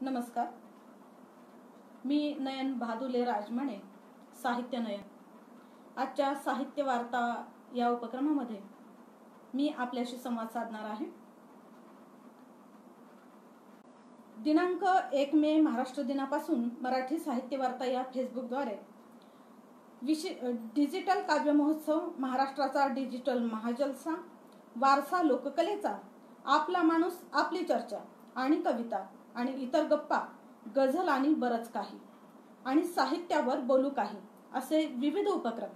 नमस्कार. मी नयन भादुले राजमाने, साहित्य नयन. आजच्या साहित्य वार्ता या उपक्रमामध्ये मी आपल्याशी संवाद साधणार आहे. दिनांक 1 मे महाराष्ट्र दिनापासून मराठी साहित्य वार्ता या फेसबुकद्वारे डिजिटल काव्य महोत्सव, महाराष्ट्राचा डिजिटल महाजलसा, वारसा लोककलेचा, आपला माणूस आपली चर्चा आणि कविता आणि इतर गप्पा, गझल आणि बरच काही, आणि साहित्यावर बोलू काही, असे विविध उपक्रम.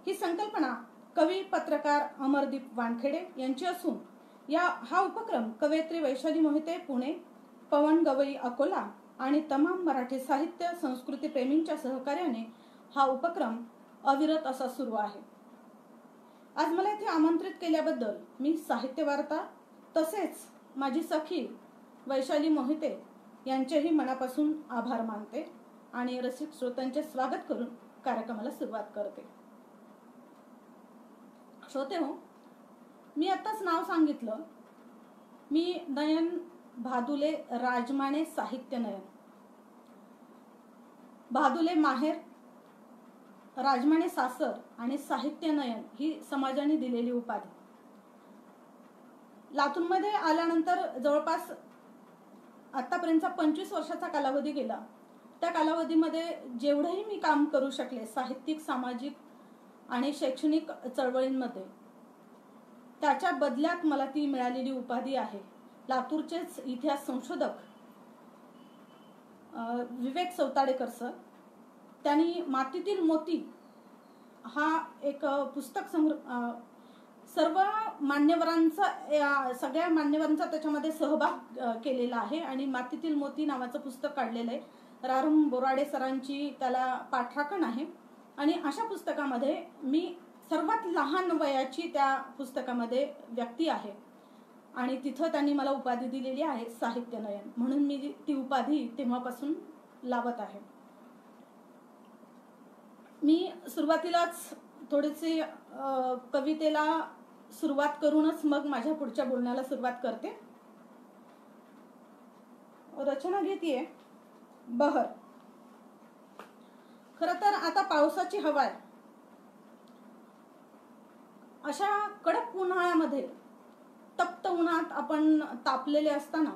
ही संकल्पना कवी पत्रकार अमरदीप वानखेडे यांची असून हा उपक्रम कवयित्री वैशाली मोहिते पुणे, पवन गवई अकोला आणि तमाम मराठी साहित्य संस्कृती प्रेमींच्या सहकार्याने हा उपक्रम अविरत असा सुरू आहे. आज मला इथे आमंत्रित केल्याबद्दल मी साहित्य वार्ता तसेच माझी सखी वैशाली मोहिते यांचेही मनापासून आभार मानते आणि रसिक श्रोत्यांचे स्वागत करून कार्यक्रमाला सुरुवात करते. श्रोते हो, मी आताच नाव सांगितलं. मी नयन भादुले राजमाने, साहित्य नयन. भादुले माहेर, राजमाने सासर आणि साहित्य नयन ही समाजाने दिलेली उपाधी. लातूरमध्ये आल्यानंतर जवळपास आतापर्यंतचा 25 वर्षाचा कालावधी गेला. त्या कालावधीमध्ये जेवढेही मी काम करू शकले साहित्यिक, सामाजिक आणि शैक्षणिक चळवळींमध्ये, त्याच्या बदल्यात मला ती मिळालेली उपाधी आहे. लातूरचेच इतिहास संशोधक विवेक सौताडेकर सर, त्यांनी मातीतील मोती हा एक पुस्तक सर्व मान्यवरांचा, सगळ्या मान्यवरांचा त्याच्यामध्ये सहभाग केलेला आहे आणि मातीतील मोती नावाचं पुस्तक काढलेलं आहे. रारम बोराडे सरांची त्याला पाठराखण आहे आणि अशा पुस्तकामध्ये मी सर्वात लहान वयाची त्या पुस्तकामध्ये व्यक्ती आहे आणि तिथं त्यांनी मला उपाधी दिलेली आहे साहित्य नयन, म्हणून मी ती उपाधी तेव्हापासून लावत आहे. मी सुरुवातीलाच थोडीशी कवितेला सुरुवात करूनच मग माझ्या पुढच्या बोलण्याला सुरुवात करते. रचना घेतीये बहर. खर तर आता पावसाची हवा आहे. अशा कडक उन्हाळ्यामध्ये, तप्त उन्हात आपण तापलेले असताना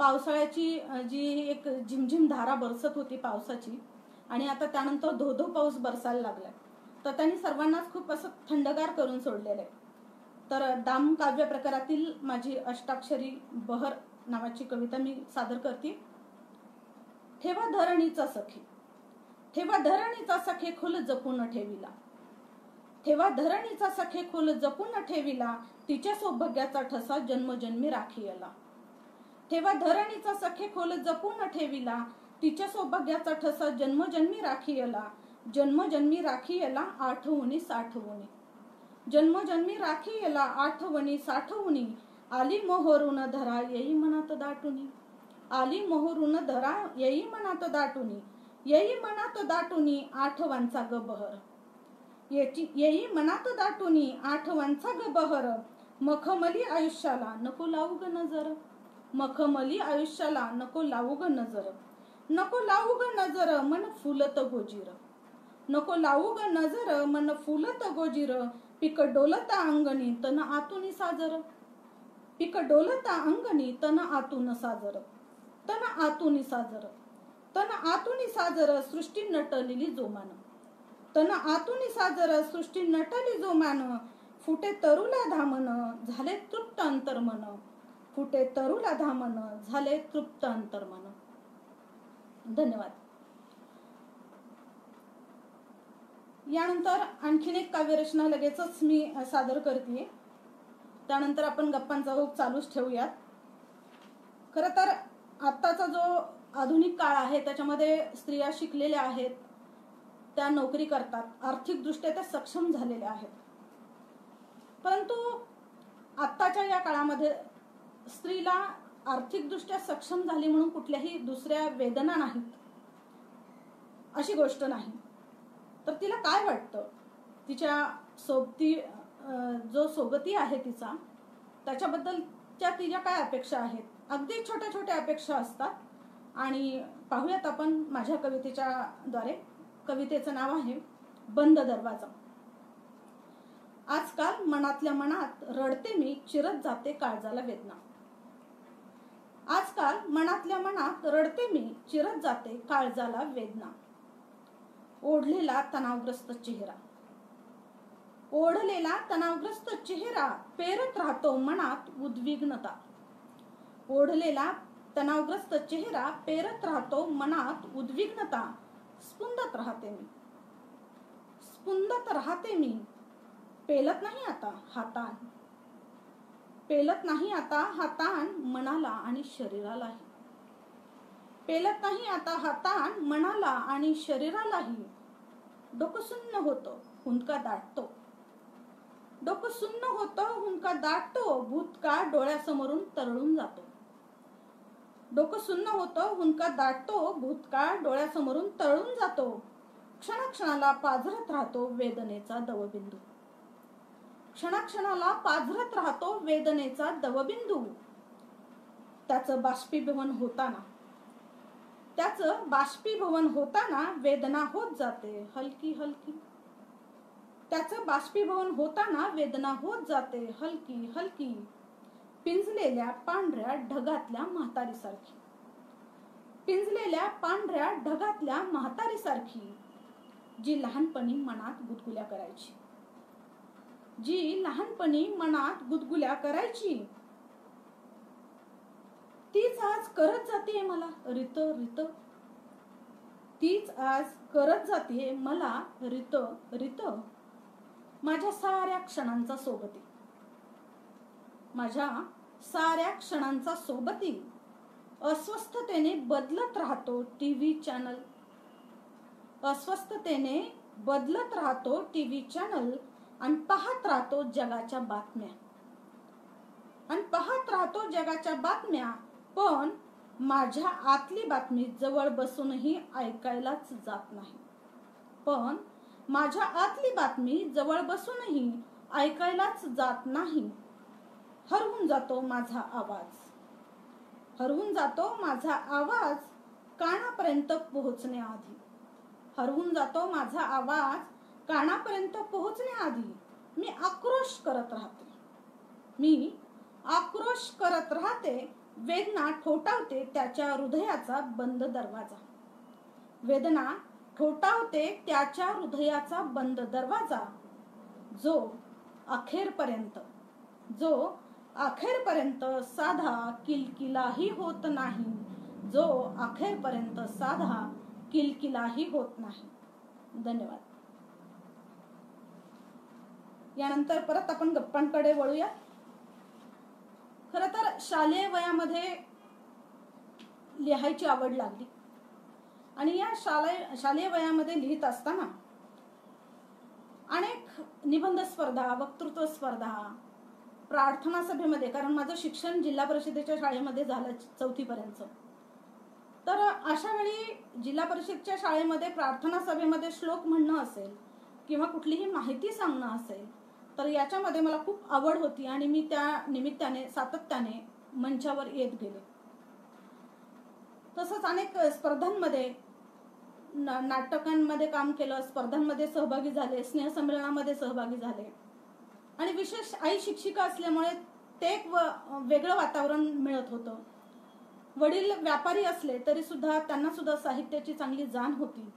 पावसाळ्याची जी एक झिमझिम धारा बरसत होती पावसाची, आणि आता त्यानंतर धोधो पाऊस बरसायला लागलाय, तर त्यांनी सर्वांनाच खूप असं थंडगार करून सोडलेलं आहे. तर दाम काव्य प्रकारातील माझी अष्टाक्षरी बहर नावाची कविता मी सादर करते. ठेवा धरणीचा सखे, ठेवा धरणीचा सखे खुल जपून ठेविला, ठेवा धरणीचा सखे खुल जपून ठेविला, तिच्या सौभाग्याचा ठसा जन्मजन्मी राखीला. ठेवा धरणीचा सखे खुल जपून ठेविला, तिच्या सौभाग्याचा ठसा जन्मजन्मी राखीला. जन्मजन्मी राखीला आठवणी साठवणी, जन्मजन्मी राखीला आठवणी साठवणी, आली मोहरून धरा येई मनात दाटुनी, आली मोहरून धरा येई मनात दाटुनी, येई मनात दाटुनी आठवांचा ग बहर, येई मनात दाटुनी आठवांचा ग बहर. मखमली आयुष्याला नको लावू ग नजर, मखमली आयुष्याला नको लावू ग नजर, नको लावू ग नजर मन फुलत गोजीर, नको लावू ग नजर मन फुलत गोजीर. पिक डोलता अंगणी तन आतुनी साजर, पिक डोलता अंगणी तन आतून साजर, तन आतुनी साजर, तन आतुनी साजर सृष्टी नटलेली जोमान, तन आतुनी साजर सृष्टी नटली जोमान. फुटे तरुला धामन झाले तृप्त अंतर्मन, फुटे तरुला धामन झाले तृप्त अंतर्मन. धन्यवाद. यानंतर आणखीन एक काव्यरचना लगेचच मी सादर करते. त्यानंतर आपण गप्पांचा ओघ चालूच ठेवूयात. खरं तर आत्ताचा जो आधुनिक काळ आहे त्याच्यामध्ये स्त्रिया शिकलेल्या आहेत, त्या नोकरी करतात, आर्थिकदृष्ट्या त्या सक्षम झालेल्या आहेत. परंतु आत्ताच्या या काळामध्ये स्त्रीला आर्थिकदृष्ट्या सक्षम झाली म्हणून कुठल्याही दुसऱ्या वेदना नाहीत अशी गोष्ट नाही. तर तिला काय वाटतं, तिच्या सोबती जो सोबती आहे तिचा, त्याच्याबद्दल तिच्या काय अपेक्षा आहेत. अगदी छोट्या छोट्या अपेक्षा असतात आणि पाहूयात आपण माझ्या कवितेच्या द्वारे. कवितेचं नाव आहे बंद दरवाजा. आजकाल मनातल्या मनात रडते मी, चिरत जाते काळजाला वेदना. आजकाल मनातल्या मनात रडते मी, चिरत जाते काळजाला वेदना. ओढलेला तणावग्रस्त चेहरा, ओढलेला तणावग्रस्त चेहरा, पेरत राहतो मनात उद्विग्नता. ओढलेला तणावग्रस्त चेहरा, पेरत राहतो मनात उद्विग्नता. स्पुंदत राहते मी, स्पुंदत राहते मी, पेलत नाही आता हा ताण. पेलत नाही आता हा ताण मनाला आणि शरीरालाही. पेलत नाही आता हा ताण मनाला आणि शरीरालाही. डोकं सुन्न होतं, हुंदका दाटतो. डोकं सुन्न होतं, हुंदका दाटतो. भूतकाळ डोळ्यासमोरून तरळून जातो. डोकं सुन्न होतं, हुंदका दाटतो. भूतकाळ डोळ्यासमोरून तरळून जातो. क्षणाक्षणाला पाझरत राहतो वेदनेचा दवबिंदू. क्षणाक्षणाला पाझरत राहतो वेदनेचा दवबिंदू. त्याचं बाष्पीभवन होताना, त्याचं बाष्पीभवन होताना वेदना होत जाते हलकी हलकी. त्याचं बाष्पीभवन होताना वेदना होत जाते हलकी हलकी. पिंजलेल्या पांढऱ्या ढगातल्या म्हातारीसारखी, पिंजलेल्या पांढऱ्या ढगातल्या म्हातारीसारखी. जी लहानपणी मनात गुदगुल्या करायची, जी लहानपणी मनात गुदगुल्या करायची. तीच आज करत जाते मला रित रित. तीच आज करत जाते मला रित रित. माझ्या साऱ्या क्षणांचा सोबती, माझ्या साऱ्या क्षणांचा सोबती. अस्वस्थतेने बदलत राहतो टीव्ही चॅनल, अस्वस्थतेने बदलत राहतो टीव्ही चॅनल. आणि पाहत राहतो जगाच्या बातम्या, आणि पाहत राहतो जगाच्या बातम्या. पण माझ्या आतली बातमी जवळ बसूनही ऐकायलाच जात नाही. पण माझ्या आतली बातमी जवळ बसूनही ऐकायलाच जात नाही. हरवून जातो माझा आवाज, हरवून जातो माझा आवाज कानापर्यंत पोहोचण्याआधी. हरवून जातो माझा आवाज कानापर्यंत पोहोचण्याआधी. मी आक्रोश करत राहते, मी आक्रोश करत राहते. वेदना ठोठावते त्याच्या हृदयाचा बंद दरवाजा. वेदना ठोठावते त्याच्या हृदयाचा बंद दरवाजा. जो अखेरपर्यंत, जो अखेरपर्यंत साधा किलकिलाही होत नाही. जो अखेरपर्यंत साधा किलकिलाही होत नाही. धन्यवाद. यानंतर परत आपण गप्पांकडे वळूया. खरं तर शालेय वयामध्ये लिहायची आवड लागली आणि या शालेय वयामध्ये लिहित असताना अनेक निबंध स्पर्धा, वक्तृत्व स्पर्धा, प्रार्थना सभेमध्ये, कारण माझं शिक्षण जिल्हा परिषदेच्या शाळेमध्ये झालं 4थी पर्यंत. तर अशा वेळी जिल्हा परिषदच्या शाळेमध्ये प्रार्थना सभेमध्ये श्लोक म्हणणं असेल किंवा कुठलीही माहिती सांगणं असेल तर याच्यामध्ये मला खूप आवड होती आणि मी त्या निमित्ताने सातत्याने मंचावर येत गेले. तसंच अनेक स्पर्धांमध्ये, नाटकांमध्ये काम केलं, स्पर्धांमध्ये सहभागी झाले, स्नेहसंमेलनामध्ये सहभागी झाले. आणि विशेष आई शिक्षिका असल्यामुळे ते एक वेगळं वातावरण मिळत होतं. वडील व्यापारी असले तरी सुद्धा त्यांना सुद्धा साहित्याची चांगली जाण होती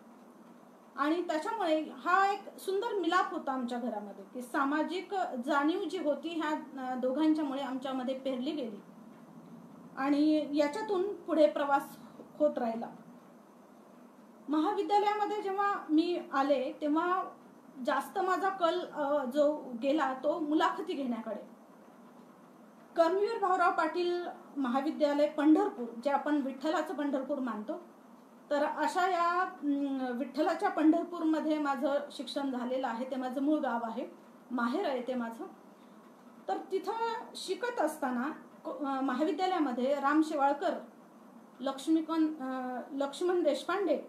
आणि त्याच्यामुळे हा एक सुंदर मिलाप होता आमच्या घरामध्ये की सामाजिक जाणीव जी होती ह्या दोघांच्यामुळे आमच्यामध्ये पेरली गेली आणि याच्यातून पुढे प्रवास होत राहिला. महाविद्यालयामध्ये जेव्हा मी आले तेव्हा जास्त माझा कल जो गेला तो मुलाखती घेण्याकडे. कर्मवीर भाऊराव पाटील महाविद्यालय पंढरपूर, जे आपण विठ्ठलाचं पंढरपूर मानतो, तर अशा या विठ्ठलाच्या पंढरपूरमध्ये माझं शिक्षण झालेलं आहे. ते माझं मूळ गाव आहे, माहेर आहे ते माझं. तर तिथं शिकत असताना महाविद्यालयामध्ये राम शेवाळकर, लक्ष्मण देशपांडे,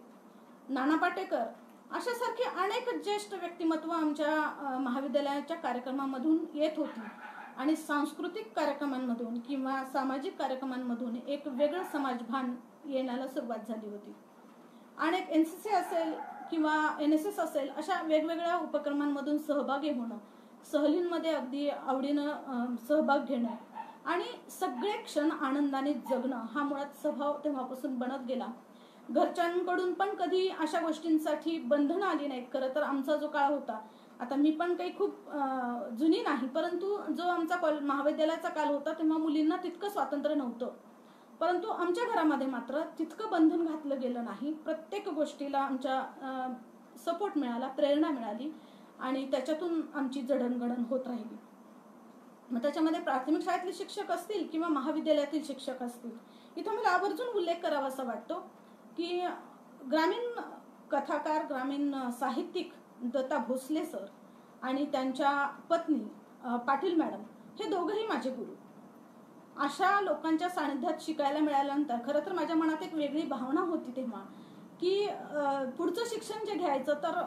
नाना पाटेकर अशासारखे अनेक ज्येष्ठ व्यक्तिमत्व आमच्या महाविद्यालयाच्या कार्यक्रमामधून येत होती आणि सांस्कृतिक कार्यक्रमांमधून किंवा सामाजिक कार्यक्रमांमधून एक वेगळं समाजभान येण्याला सुरुवात झाली होती. अनेक NCC असेल किंवा NSS असेल अशा वेगवेगळ्या उपक्रमांमधून सहभागी होणं, सहलींमध्ये अगदी आवडीनं सहभाग घेणं आणि सगळे क्षण आनंदाने जगणं हा मुळात स्वभाव तेव्हापासून बनत गेला. घरच्यांकडून पण कधी अशा गोष्टींसाठी बंधनं आली नाहीत. खरं तर आमचा जो काळ होता, आता मी पण काही खूप जुनी नाही, परंतु जो आमचा महाविद्यालयाचा काळ होता तेव्हा मुलींना तितकं स्वातंत्र्य नव्हतं. परंतु आमच्या घरामध्ये मात्र तितकं बंधन घातलं गेलं नाही. प्रत्येक गोष्टीला आमच्या सपोर्ट मिळाला, प्रेरणा मिळाली आणि त्याच्यातून आमची जडणघडण होत राहिली. मग त्याच्यामध्ये प्राथमिक शाळेतले शिक्षक असतील किंवा महाविद्यालयातील शिक्षक असतील, इथं मला आवर्जून उल्लेख करावा असा वाटतो की ग्रामीण कथाकार, ग्रामीण साहित्यिक दत्ता भोसले सर आणि त्यांच्या पत्नी पाटील मॅडम हे दोघंही माझे गुरु. अशा लोकांच्या सानिध्यात शिकायला मिळाल्यानंतर खरं तर माझ्या मनात एक वेगळी भावना होती तेव्हा की पुढचं शिक्षण जे घ्यायचं तर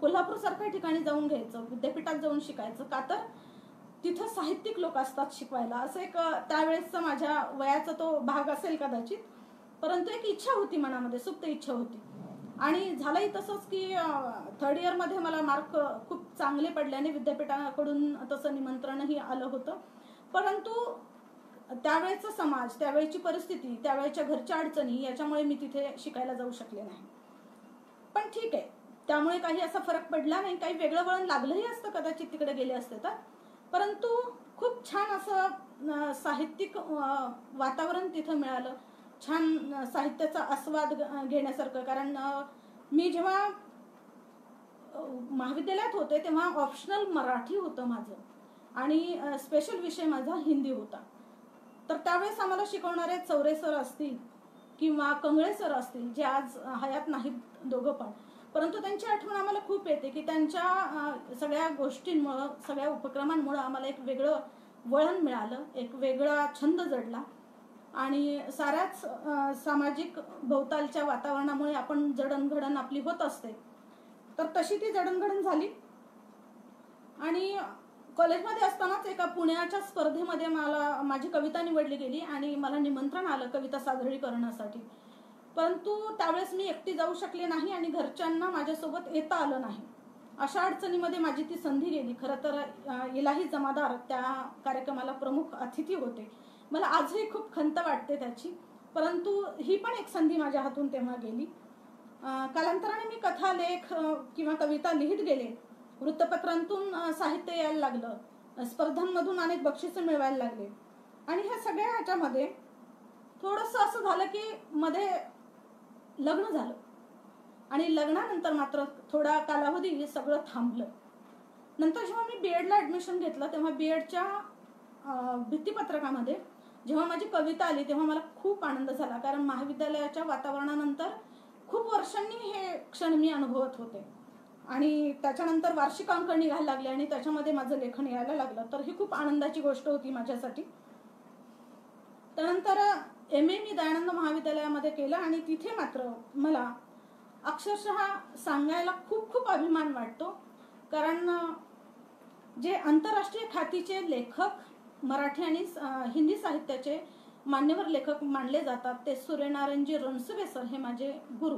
कोल्हापूर सारख्या ठिकाणी जाऊन घ्यायचं, विद्यापीठात जाऊन शिकायचं, का तर तिथं साहित्यिक लोक असतात शिकवायला. असं एक त्यावेळेसचा माझ्या वयाचा तो भाग असेल कदाचित, परंतु एक इच्छा होती मनामध्ये, सुप्त इच्छा होती. आणि झालंही तसंच की 3rd इयरमध्ये मला मार्क खूप चांगले पडल्याने विद्यापीठाकडून तसं निमंत्रणही आलं होतं. परंतु त्यावेळेचा समाज, त्यावेळेची परिस्थिती, त्यावेळेच्या घरच्या अडचणी याच्यामुळे मी तिथे शिकायला जाऊ शकले नाही. पण ठीक आहे, त्यामुळे काही असा फरक पडला नाही. काही वेगळं वळण लागलंही असतं कदाचित तिकडे गेले असते तर, परंतु खूप छान असं साहित्यिक वातावरण तिथं मिळालं, छान साहित्याचा आस्वाद घेण्यासारखं. कारण मी जेव्हा महाविद्यालयात होते तेव्हा ऑप्शनल मराठी होतं माझं आणि स्पेशल विषय माझा हिंदी होता. तर त्यावेळेस आम्हाला शिकवणारे चौरे सर असतील किंवा कंगळे सर असतील, जे आज हयात नाहीत दोघं पण, परंतु त्यांची आठवण आम्हाला खूप येते की त्यांच्या सगळ्या गोष्टींमुळं, सगळ्या उपक्रमांमुळं आम्हाला एक वेगळं वळण मिळालं, एक वेगळा छंद जडला आणि साऱ्याच सामाजिक भोवतालच्या वातावरणामुळे आपण जडणघडण आपली होत असते. तर तशी ती जडणघडण झाली आणि कॉलेजमध्ये असतानाच एका पुण्याच्या स्पर्धेमध्ये मला माझी कविता निवडली गेली आणि मला निमंत्रण आलं कविता सादरीकरणासाठी. परंतु त्यावेळेस मी एकटी जाऊ शकले नाही आणि घरच्यांना माझ्यासोबत येता आलं नाही. अशा अडचणीमध्ये माझी ती संधी गेली. खरं तर इलाही जमादार त्या कार्यक्रमाला प्रमुख अतिथी होते. मला आजही खूप खंत वाटते त्याची, परंतु ही पण एक संधी माझ्या हातून तेव्हा गेली. कालांतराने मी कथा, लेख किंवा कविता लिहित गेले. वृत्तपत्रांतून साहित्य यायला लागलं, स्पर्धांमधून अनेक बक्षिसं मिळवायला लागले आणि ह्या सगळ्या ह्याच्यामध्ये थोडंसं असं झालं की मध्ये लग्न झालं आणि लग्नानंतर मात्र थोडा कालावधी सगळं थांबलं. नंतर जेव्हा मी BEdला ॲडमिशन घेतलं तेव्हा BEdच्या भित्तीपत्रकामध्ये जेव्हा माझी कविता आली तेव्हा मला खूप आनंद झाला. कारण महाविद्यालयाच्या वातावरणानंतर खूप वर्षांनी हे क्षण मी अनुभवत होते आणि त्याच्यानंतर वार्षिक अंक निघायला लागले आणि त्याच्यामध्ये माझं लेखन यायला लागलं. तर ही खूप आनंदाची गोष्ट होती माझ्यासाठी. त्यानंतर MA मी दयानंद महाविद्यालयामध्ये केलं आणि तिथे मात्र मला अक्षरशः सांगायला खूप खूप अभिमान वाटतो. कारण जे आंतरराष्ट्रीय ख्यातीचे लेखक, मराठी आणि हिंदी साहित्याचे मान्यवर लेखक मानले जातात ते सूर्यनारायणजी रणसुभे सर हे माझे गुरु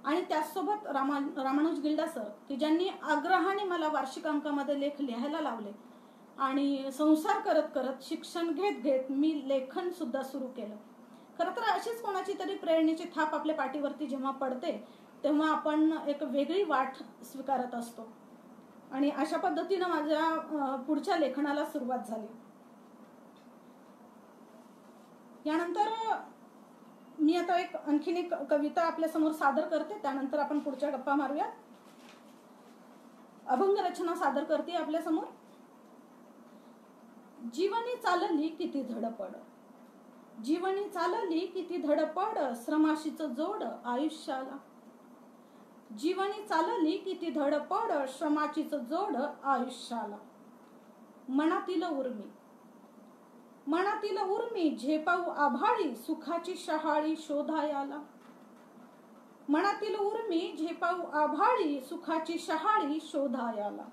आणि त्याचसोबत रामानुज गिल्डा सर की ज्यांनी आग्रहाने मला वार्षिक अंकामध्ये लेख लिहायला लावले आणि संसार करत करत, शिक्षण घेत घेत मी लेखन सुद्धा सुरू केलं. खरं तर अशीच कोणाची तरी प्रेरणेची थाप आपल्या पाठीवरती जेव्हा पडते तेव्हा आपण एक वेगळी वाट स्वीकारत असतो आणि अशा पद्धतीनं माझ्या पुढच्या लेखनाला सुरुवात झाली. यानंतर मी आता आणखीन एक कविता आपल्या समोर सादर करते, त्यानंतर आपण पुढच्या गप्पा मारूया. अभंग रचना सादर करते आपल्या समोर. जीवनी चालली किती धडपड, जीवनी चालली किती धडपड, श्रमाशीच जोड आयुष्याला. जीवनी चालली किती धडपड, श्रमाचीच जोड आयुष्याला. मनातील उर्मी, मनातील उर्मी झेपाऊ आभाळी, सुखाची शहाळी शोधायाला. मनातील उर्मी झेपाऊ आभाळी, सुखाची शहाळी शोधायाला.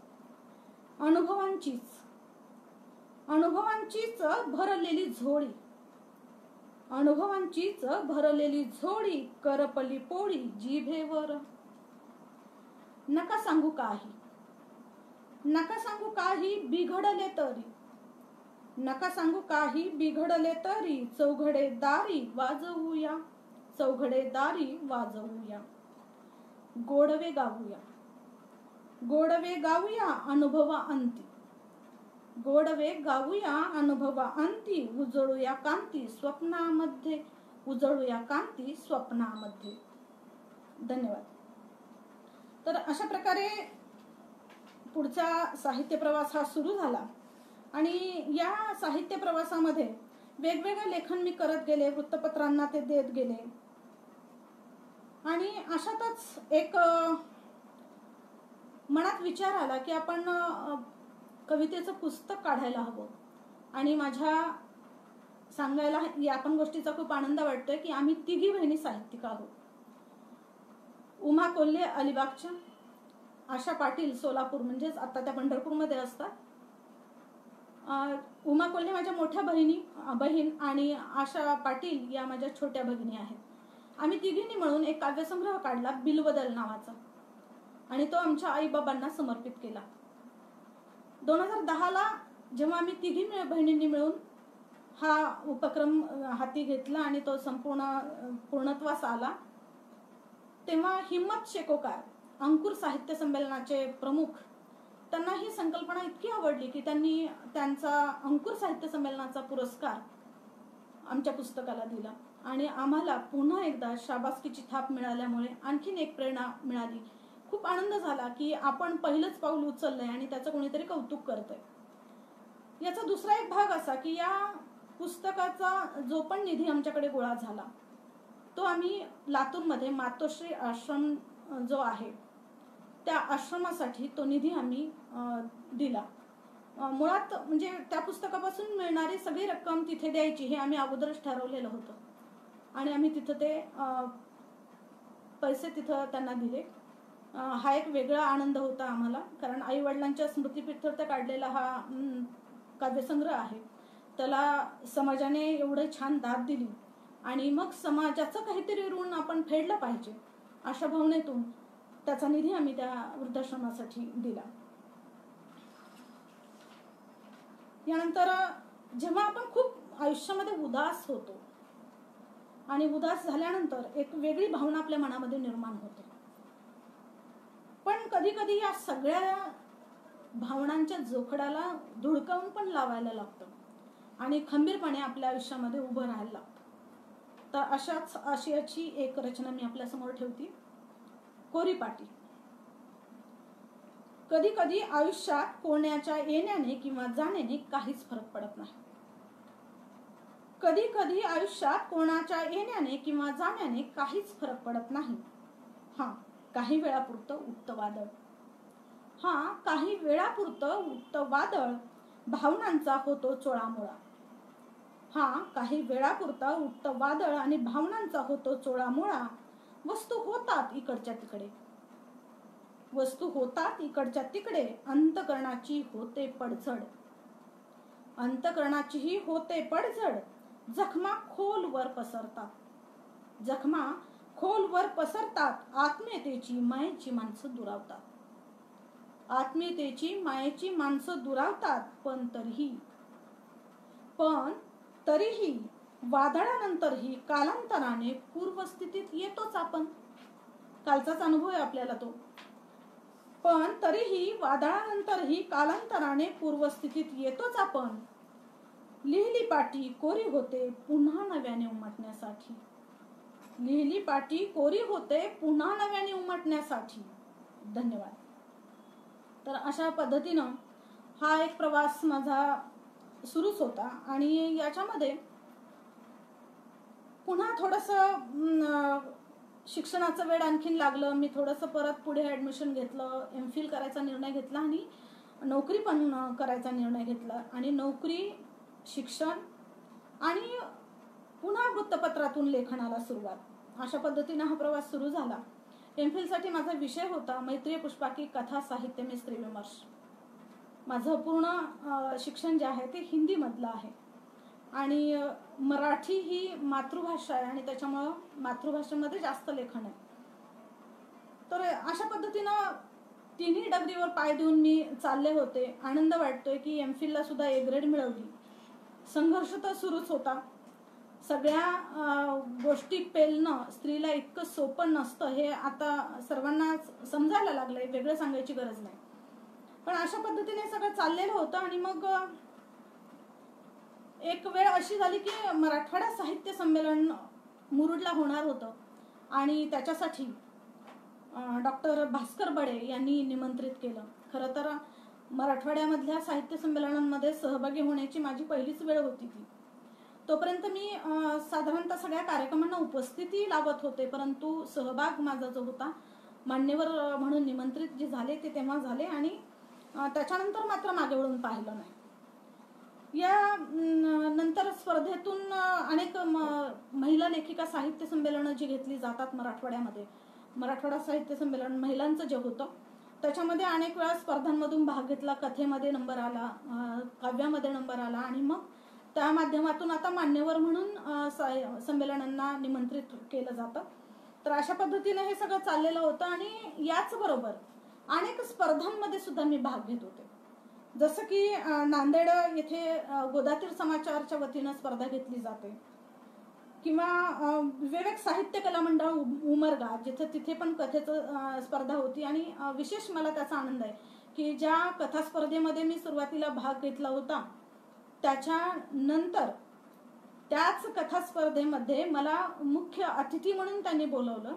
अनुभवांचीच भरलेली झोळी, अनुभवांचीच भरलेली झोळी करपली पोळी जिभेवर. नका सांगू काही, नका सांगू काही बिघडले तरी, नका सांगू काही बिघडले तरी चौघडे दारी वाजवूया, चौघडे दारी वाजवूया. गोडवे गाऊया, गोडवे गाऊया अनुभवा अंती, गोडवे गाऊया अनुभवा अंती. उजळूया कांती स्वप्नामध्ये, उजळूया कांती स्वप्नामध्ये. धन्यवाद. तर अशा प्रकारे पुढचा साहित्य प्रवास हा सुरू झाला आणि या साहित्य प्रवासामध्ये वेगवेगळे लेखन मी करत गेले, वृत्तपत्रांना ते देत गेले आणि अशातच एक मनात विचार आला की आपण कवितेचं पुस्तक काढायला हवं. आणि माझ्या सांगायला या पण गोष्टीचा खूप आनंद वाटतोय की आम्ही तिघी बहिणी साहित्यिक आहोत. उमा कोल्हे अलिबागच्या, आशा पाटील सोलापूर म्हणजेच आता त्या पंढरपूरमध्ये असतात. उमा कोल्हे माझ्या मोठ्या बहीण आणि आशा पाटील या माझ्या छोट्या भगिनी आहेत. आम्ही तिघींनी मिळून एक काव्यसंग्रह काढला बिलबदल नावाचा आणि तो आमच्या आईबाबांना समर्पित केला. 2010ला जेव्हा आम्ही तिघी बहिणींनी मिळून हा उपक्रम हाती घेतला आणि तो पूर्णत्वास आला, तेव्हा हिम्मत शेकोकार, अंकुर साहित्य संमेलनाचे प्रमुख, त्यांना ही संकल्पना इतकी आवडली की त्यांनी त्यांचा अंकुर साहित्य संमेलनाचा पुरस्कार आमच्या पुस्तकाला दिला आणि आम्हाला पुन्हा एकदा शाबासकीची थाप मिळाल्यामुळे आणखीन एक प्रेरणा मिळाली. खूप आनंद झाला की आपण पहिलंच पाऊल उचललंय आणि त्याचं कोणीतरी कौतुक करतंय. याचा दुसरा एक भाग असा की या पुस्तकाचा जो पण निधी आमच्याकडे गोळा झाला तो आम्ही लातूरमध्ये मातोश्री आश्रम जो आहे त्या आश्रमासाठी तो निधी आम्ही दिला. मुळात म्हणजे त्या पुस्तकापासून मिळणारी सगळी रक्कम तिथे द्यायची हे आम्ही अगोदरच ठरवलेलं होतं आणि आम्ही तिथं ते पैसे तिथं त्यांना दिले. हा एक वेगळा आनंद होता आम्हाला, कारण आई वडिलांच्या स्मृतिप्रित्यर्थ काढलेला हा काव्यसंग्रह आहे. त्याला समाजाने एवढं छान दाद दिली आणि मग समाजाचं काहीतरी ऋण आपण फेडलं पाहिजे अशा भावनेतून त्याचा निधी आम्ही त्या वृद्धाश्रमासाठी दिला. यानंतर जेव्हा आपण खूप आयुष्यामध्ये उदास होतो आणि उदास झाल्यानंतर एक वेगळी भावना आपल्या मनामध्ये निर्माण होते, पण कधी कधी या सगळ्या भावनांच्या जोखडाला धुडकावून पण लावायला लागतं आणि खंबीरपणे आपल्या आयुष्यामध्ये उभं राहायला लागतं. तर अशाच आशयाची एक रचना मी आपल्या समोर ठेवते, कोरी पाटी. कधी कधी आयुष्यात कोणाच्या येण्याने किंवा जाण्याने काहीच फरक पडत नाही. कधी कधी आयुष्यात कोणाच्या येण्याने किंवा जाण्याने काहीच फरक पडत नाही. हा काही वेळापुरतं उठतं वादळ, हा काही वेळापुरतं उठतं वादळ भावनांचा होतो चोळामोळा. हा काही वेळापुरता उठतं वादळ आणि भावनांचा होतो चोळामोळा. वस्तू होतात इकडच्या तिकडे, वस्तू होतात इकडच्या तिकडे. अंतःकरणाची होते पडझड, अंतःकरणाचीही होते पडझड. जखमा खोलवर पसरतात, जखमा खोलवर पसरतात. आत्मीयतेची मायेची माणसं दुरावतात, आत्मीयतेची मायेची माणसं दुरावतात. पण तरीही वादळानंतरही कालांतराने पूर्वस्थितीत येतोच आपण. कालचाच अनुभव आहे आपल्याला तो. पण तरीही वादळानंतरही कालांतराने पूर्वस्थितीत येतोच आपण. लिहिली पाटी कोरी होते पुन्हा नव्याने उमटण्यासाठी, लिहिली पाटी कोरी होते पुन्हा नव्याने उमटण्यासाठी. धन्यवाद. तर अशा पद्धतीनं हा एक प्रवास माझा सुरूच होता आणि याच्यामध्ये पुन्हा थोडंसं शिक्षणाचं वेळ आणखीन लागलं. मी थोडंसं परत पुढे ॲडमिशन घेतलं, MPhil करायचा निर्णय घेतला आणि नोकरी पण करायचा निर्णय घेतला. आणि नोकरी, शिक्षण आणि पुन्हा वृत्तपत्रातून लेखनाला सुरुवात, अशा पद्धतीनं हा प्रवास सुरू झाला. MPhil साठी माझा विषय होता मैत्रीय पुष्पाकी कथा साहित्य में स्त्री विमर्श. माझं पूर्ण शिक्षण जे आहे ते हिंदीमधलं आहे आणि मराठी ही मातृभाषा आहे आणि त्याच्यामुळं मातृभाषेमध्ये जास्त लेखन आहे. तर अशा पद्धतीनं तिन्ही डगरीवर पाय देऊन मी चालले होते. आनंद वाटतोय की एमफिलला सुद्धा ए ग्रेड मिळवली. संघर्ष तर सुरूच होता. सगळ्या गोष्टी पेलणं स्त्रीला इतकं सोपं नसतं हे आता सर्वांना समजायला लागलंय, वेगळं सांगायची गरज नाही. पण अशा पद्धतीने सगळं चाललेलं होतं. आणि मग एक वेळ अशी झाली की मराठवाडा साहित्य संमेलन मुरुडला होणार होतं आणि त्याच्यासाठी डॉक्टर भास्कर बडे यांनी निमंत्रित केलं. खरं तर मराठवाड्यामधल्या साहित्य संमेलनांमध्ये सहभागी होण्याची माझी पहिलीच वेळ होती ती. तोपर्यंत मी साधारणतः सगळ्या कार्यक्रमांना उपस्थिती लावत होते, परंतु सहभाग माझा जो होता मान्यवर म्हणून निमंत्रित जे झाले ते तेव्हा झाले आणि त्याच्यानंतर मात्र मागे वळून पाहिलं नाही. या नंतर स्पर्धेतून अनेक महिला लेखिका साहित्य संमेलनं जी घेतली जातात मराठवाड्यामध्ये, मराठवाडा साहित्य संमेलन महिलांचं जे होतं त्याच्यामध्ये अनेक वेळा स्पर्धांमधून भाग घेतला. कथेमध्ये नंबर आला, काव्यामध्ये नंबर आला आणि मग त्या माध्यमातून आता मान्यवर म्हणून संमेलनांना निमंत्रित केलं जातं. तर अशा पद्धतीने हे सगळं चाललेलं होतं. आणि याचबरोबर अनेक स्पर्धांमध्ये सुद्धा मी भाग घेत होते. जसं की नांदेड येथे गोदातीर समाचारच्या वतीनं स्पर्धा घेतली जाते किंवा विवेक साहित्य कला मंडळ उमरगा जिथे तिथे पण कथेचं स्पर्धा होती. आणि विशेष मला त्याचा आनंद आहे की ज्या कथा स्पर्धेमध्ये मी सुरुवातीला भाग घेतला होता त्याच्यानंतर त्याच कथा स्पर्धेमध्ये मला मुख्य अतिथी म्हणून त्यांनी बोलवलं.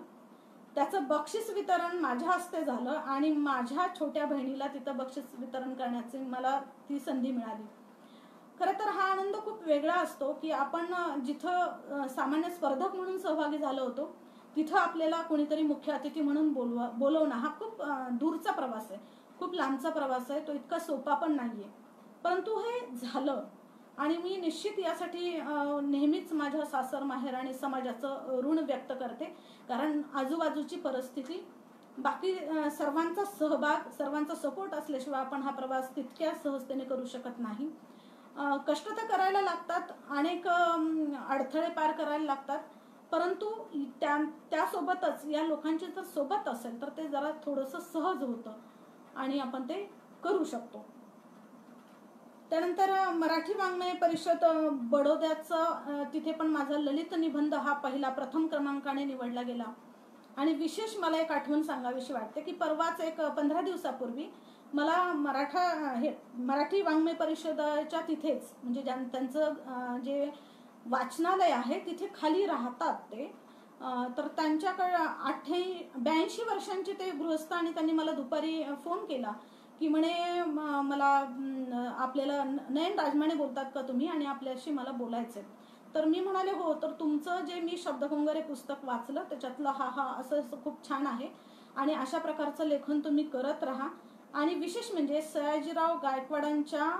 त्याचं बक्षीस वितरण माझ्या हस्ते झालं आणि माझ्या छोट्या बहिणीला तिथं बक्षीस वितरण करण्याची मला ती संधी मिळाली. खरं तर हा आनंद खूप वेगळा असतो की आपण जिथं सामान्य स्पर्धक म्हणून सहभागी झालो होतो तिथं आपल्याला कोणीतरी मुख्य अतिथी म्हणून बोलवणं हा खूप दूरचा प्रवास आहे, खूप लांबचा प्रवास आहे. तो इतका सोपा पण नाहीये, परंतु हे झालं. आणि मी निश्चित यासाठी नेहमीच माझ्या सासर माहेर आणि समाजाचं ऋण व्यक्त करते. कारण आजूबाजूची परिस्थिती, बाकी सर्वांचा सहभाग, सर्वांचा सपोर्ट असल्याशिवाय आपण हा प्रवास तितक्या सहजतेने करू शकत नाही. कष्ट तर करायला लागतात, अनेक अडथळे पार करायला लागतात, परंतु त्यासोबतच या लोकांची जर सोबत असेल तर ते जरा थोडंसं सहज होतं आणि आपण ते करू शकतो. त्यानंतर मराठी वाङ्मय परिषद बडोद्याचं तिथे पण माझा ललित निबंध हा पहिला प्रथम क्रमांकाने निवडला गेला. आणि विशेष मला एक आठवण सांगावीशी वाटते की परवाच एक 15 दिवसापूर्वी मला मराठी वाङ्मय परिषदेच्या तिथेच म्हणजे त्यांचं जे वाचनालय आहे तिथे खाली राहतात ते, तर त्यांच्याकडे 82 वर्षांचे ते गृहस्थ आणि त्यांनी मला दुपारी फोन केला की म्हणे मला आपल्याला नयन राजमाने बोलतात का तुम्ही आणि आपल्याशी मला बोलायचंय. तर मी म्हणाले हो, तर तुमचं जे मी शब्दभंगार पुस्तक वाचलं त्याच्यातलं हा असं खूप छान आहे आणि अशा प्रकारचं लेखन तुम्ही करत राहा. आणि विशेष म्हणजे सयाजीराव गायकवाडांच्या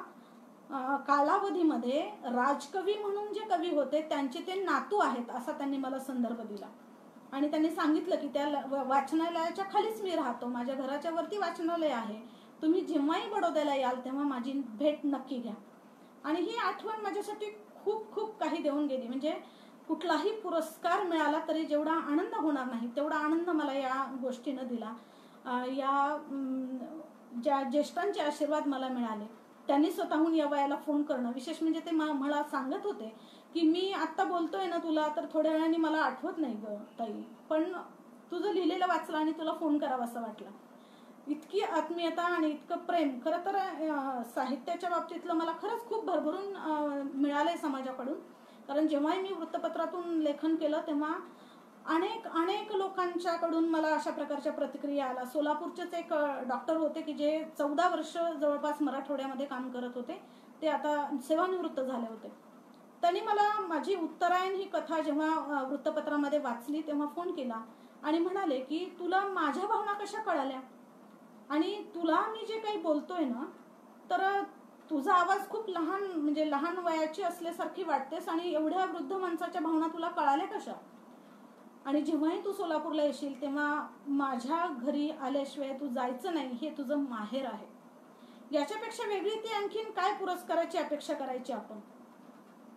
कालावधीमध्ये राजकवी म्हणून जे कवी होते त्यांचे ते नातू आहेत असा त्यांनी मला संदर्भ दिला. आणि त्यांनी सांगितलं की त्या वाचनालयाच्या खालीच मी राहतो, माझ्या घराच्या वरती वाचनालय आहे, तुम्ही जेव्हाही बडोद्याला याल तेव्हा माझी भेट नक्की घ्या. आणि ही आठवण माझ्यासाठी खूप खूप काही देऊन गेली. म्हणजे कुठलाही पुरस्कार मिळाला तरी जेवढा आनंद होणार नाही तेवढा आनंद मला या गोष्टीनं दिला. या ज्या ज्येष्ठांचे आशीर्वाद मला मिळाले, त्यांनी स्वतःहून या वयाला फोन करणं, विशेष म्हणजे ते मला सांगत होते की मी आत्ता बोलतोय ना तुला तर थोड्या वेळाने मला आठवत नाही ग ताई, पण तुझं लिहिलेलं वाचलं आणि तुला फोन करावा असं वाटलं. इतकी आत्मीयता आणि इतकं प्रेम खरं तर साहित्याच्या बाबतीतलं मला खरंच खूप भरभरून मिळालंय समाजाकडून. कारण जेव्हाही मी वृत्तपत्रातून लेखन केलं तेव्हा अनेक लोकांच्याकडून मला अशा प्रकारच्या प्रतिक्रिया आल्या. सोलापूरचेच एक डॉक्टर होते की जे 14 वर्ष जवळपास मराठवाड्यामध्ये काम करत होते, ते आता सेवानिवृत्त झाले होते. त्यांनी मला माझी उत्तरायण ही कथा जेव्हा वृत्तपत्रामध्ये वाचली तेव्हा फोन केला आणि म्हणाले की तुला माझ्या भावना कशा कळाल्या आणि तुला मी जे काही बोलतोय ना तर तुझा आवाज खूप लहान वयाची असल्यासारखी वाटतेस आणि एवढ्या वृद्ध माणसाच्या भावना तुला कळाल्या कशा. आणि जेव्हाही तू सोलापूरला येशील तेव्हा माझ्या घरी आल्याशिवाय तू जायचं नाही, हे तुझं माहेर आहे. याच्यापेक्षा वेगळी ती आणखीन काय पुरस्काराची अपेक्षा करायची आपण.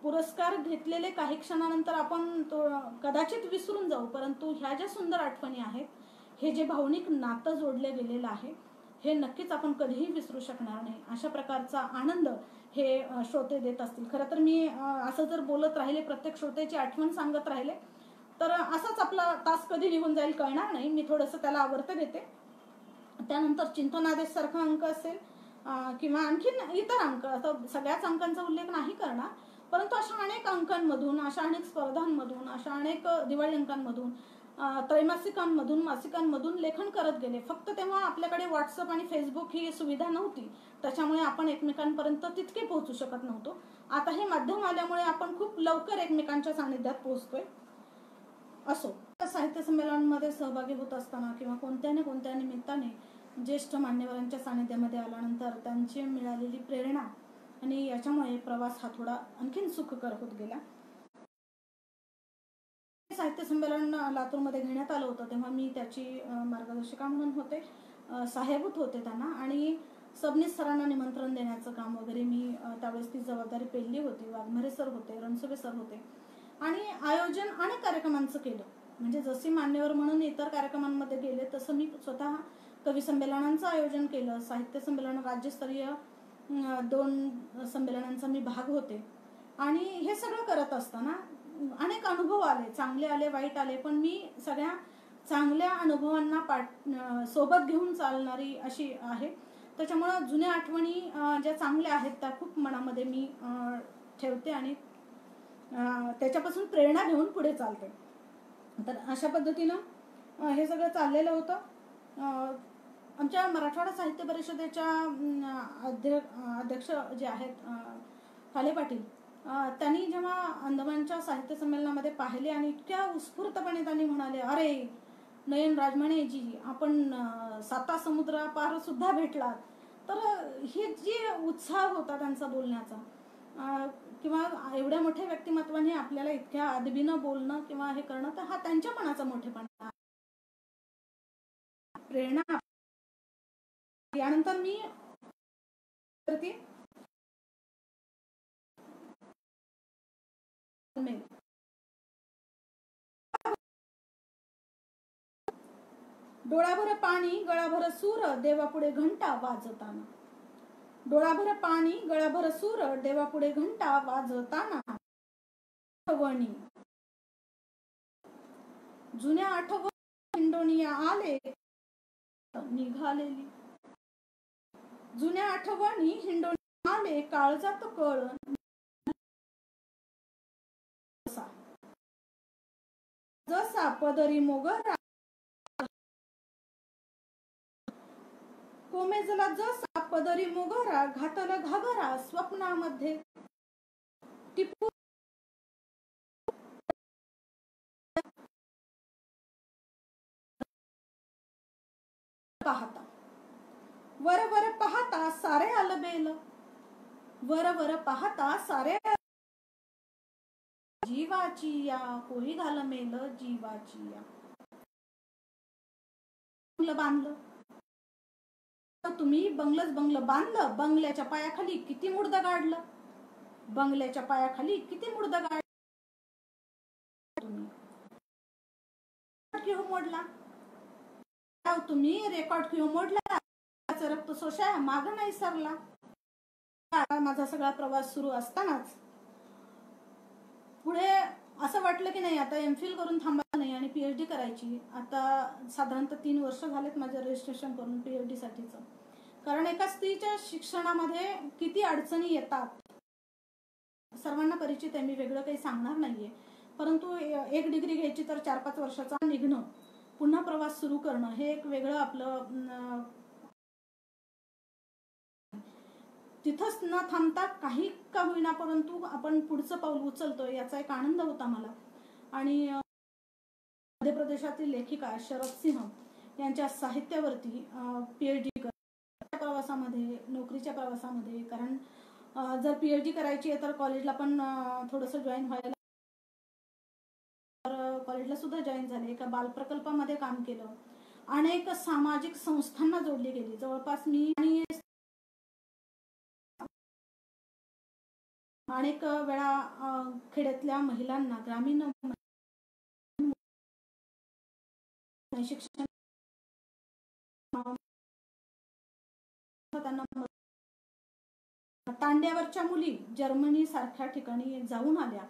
पुरस्कार घेतलेले काही क्षणानंतर आपण तो कदाचित विसरून जाऊ, परंतु ह्या ज्या सुंदर आठवणी आहेत, हे जे भावनिक नातं जोडले गेलेलं आहे, हे नक्कीच आपण कधीही विसरू शकणार नाही. अशा प्रकारचा आनंद हे श्रोते देत असतील. खरं तर मी असं जर बोलत राहिले, प्रत्येक श्रोतेची आठवण सांगत राहिले, तर असाच आपला तास कधी निघून जाईल कळणार नाही. मी थोडंसं त्याला आवर्त देते. त्यानंतर चिंतनादेश सारखा अंक असेल किंवा आणखीन इतर अंक, आता सगळ्याच अंकांचा उल्लेख नाही करणार, परंतु अशा अनेक अंकांमधून, अशा अनेक स्पर्धांमधून, अशा अनेक दिवाळी अंकांमधून, त्रैमासिकांमधून, मासिकांमधून लेखन करत गेले. फक्त तेव्हा आपल्याकडे व्हॉट्सअप आणि फेसबुक ही सुविधा नव्हती, त्याच्यामुळे आपण एकमेकांपर्यंत तितके पोहोचू शकत नव्हतो. आता हे माध्यम आल्यामुळे आपण खूप लवकर एकमेकांच्या सानिध्यात पोहोचतोय. असो, साहित्य संमेलनामध्ये सहभागी होत असताना किंवा कोणत्या ना कोणत्या निमित्ताने ज्येष्ठ मान्यवरांच्या सानिध्यामध्ये आल्यानंतर त्यांची मिळालेली प्रेरणा आणि याच्यामुळे प्रवास हा थोडा आणखीन सुखकर होत गेला. साहित्य संमेलन लातूरमध्ये घेण्यात आलं होतं तेव्हा मी त्याची मार्गदर्शिका म्हणून होते, सहाय्यभूत होते त्यांना, आणि सबनीस सरांना निमंत्रण देण्याचं काम वगैरे मी त्यावेळेस ती जबाबदारी पेलली होती. वाघमारे सर होते, रणसुभे सर होते, आणि आयोजन अनेक कार्यक्रमांचं केलं. म्हणजे जशी मान्यवर म्हणून इतर कार्यक्रमांमध्ये गेले, तसं मी स्वतः कवी संमेलनांचं आयोजन केलं. साहित्य संमेलन राज्यस्तरीय 2 संमेलनांचा मी भाग होते. आणि हे सगळं करत असताना अनेक अनुभव आले, चांगले आले, वाईट आले, पण मी सगळ्या चांगल्या अनुभवांना सोबत घेऊन चालणारी अशी आहे. त्याच्यामुळं जुन्या आठवणी ज्या चांगल्या आहेत त्या खूप मनामध्ये मी ठेवते आणि त्याच्यापासून प्रेरणा घेऊन पुढे चालते. तर अशा पद्धतीनं हे सगळं चाललेलं होतं. आमच्या मराठवाडा साहित्य परिषदेच्या अध्यक्ष जे आहेत फाले पाटील, त्यांनी जेव्हा अंदमानच्या साहित्य संमेलनामध्ये पाहिले आणि इतक्या उत्स्फूर्तपणे त्यांनी म्हणाले, अरे नयन राजमानेजी, आपण 7 समुद्रापार सुद्धा भेटलात. तर हे जे उत्साह होता त्यांचा बोलण्याचा, किंवा एवढ्या मोठ्या व्यक्तिमत्वाने आपल्याला इतक्या अदबीनं बोलणं किंवा हे करणं, तर हा त्यांच्या मनाचा मोठेपणा. प्रेरणा. यानंतर मी डोळाभर पाणी गळाभर सूर, देवापुढे घंटा वाजताना. डोळाभर पाणी गळाभर सूर, देवापुढे घंटा वाजताना. आठवणी, जुन्या आठवणी हिंडोनिया आले निघालेली. जुन्या आठवणी हिंडोनिया आले, काळजात कळ जसा पदरी मोगरा, कोमेजला जसा पदरी मोगरा, घातला घागरा स्वप्नामध्ये. टिपू पाहता, वर वर पाहता सारे आलबेल. वर वर पाहता सारे जीवाची या, कोळी घालमेल जीवाची या. बंगलं बांधलं, तुम्ही बंगलं बांधलं, बंगल्याच्या पायाखाली किती मुर्दा गाडलं. बंगल्याच्या पायाखाली किती मुर्दा गाडलं. तुम्ही घेऊन मोडला, तुम्ही रेकॉर्ड घेऊन मोडला. रक्त सोशा माग नाही सरला. माझा सगळा प्रवास सुरू असतानाच पुढे असं वाटलं की नाही, आता एमफिल करून थांबायचं नाही आणि पीएचडी करायची. आता साधारणतः 3 वर्ष झालेत माझं रजिस्ट्रेशन करून पीएचडी साठीचं. कारण एका स्त्रीच्या शिक्षणामध्ये किती अडचणी येतात सर्वांना परिचित आहे, मी वेगळं काही सांगणार नाहीये. परंतु एक डिग्री घ्यायची तर 4-5 वर्षाचा निघणं, पुन्हा प्रवास सुरू करणं, हे एक वेगळं आपलं. तिथंच न थांबता काही का होईना, परंतु आपण पुढचं पाऊल उचलतोय याचा एक आनंद होता मला. आणि मध्य प्रदेशातील लेखिका शरद सिंह यांच्या साहित्यावरती पीएचडी प्रवासामध्ये, नोकरीच्या प्रवासामध्ये, कारण जर पीएचडी करायची आहे तर कॉलेजला पण थोडंसं जॉईन व्हायला, तर कॉलेजला सुद्धा जॉईन झाले. एका बालप्रकल्पामध्ये काम केलं, अनेक सामाजिक संस्थांना जोडली गेली. जवळपास मी आणि अनेक वेळा खेड्यातल्या महिलांना, ग्रामीण शिक्षण त्यांना तांड्यावरच्या मुली जर्मनी सारख्या ठिकाणी जाऊन आल्या,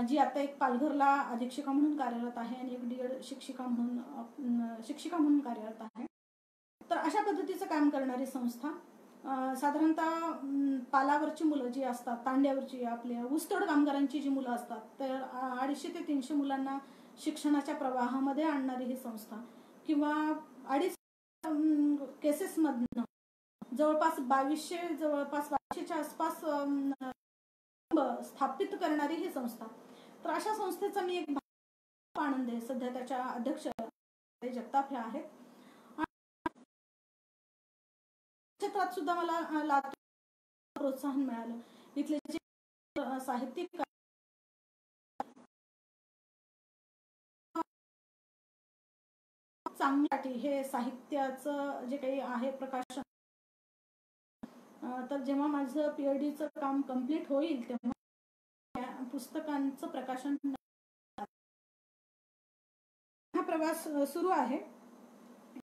जी आता एक पालघरला अधीक्षिका म्हणून कार्यरत आहे आणि एक डीएड शिक्षिका म्हणून कार्यरत आहे. तर अशा पद्धतीचं काम करणारी संस्था साधारणतः पालावरची मुलं जी असतात, तांड्यावरची आपल्या ऊसतोड कामगारांची जी मुलं असतात, तर 250 ते 300 मुलांना शिक्षणाच्या प्रवाहामध्ये आणणारी ही संस्था, किंवा 250 केसेसमधनं जवळपास 2200च्या आसपास स्थापित करणारी ही संस्था. तर अशा संस्थेचा मी एक आनंद आहे. सध्या त्याच्या अध्यक्ष जगताप ह्या आहेत. क्षेत्रात सुद्धा मला प्रोत्साहन मिळालं. इथले जे साहित्यिक चांगल्यासाठी हे साहित्याचं जे काही आहे प्रकाशन, तर जेव्हा माझं PhDचं काम कम्प्लीट होईल तेव्हा पुस्तकांचं प्रकाशन, हा प्रवास सुरू आहे.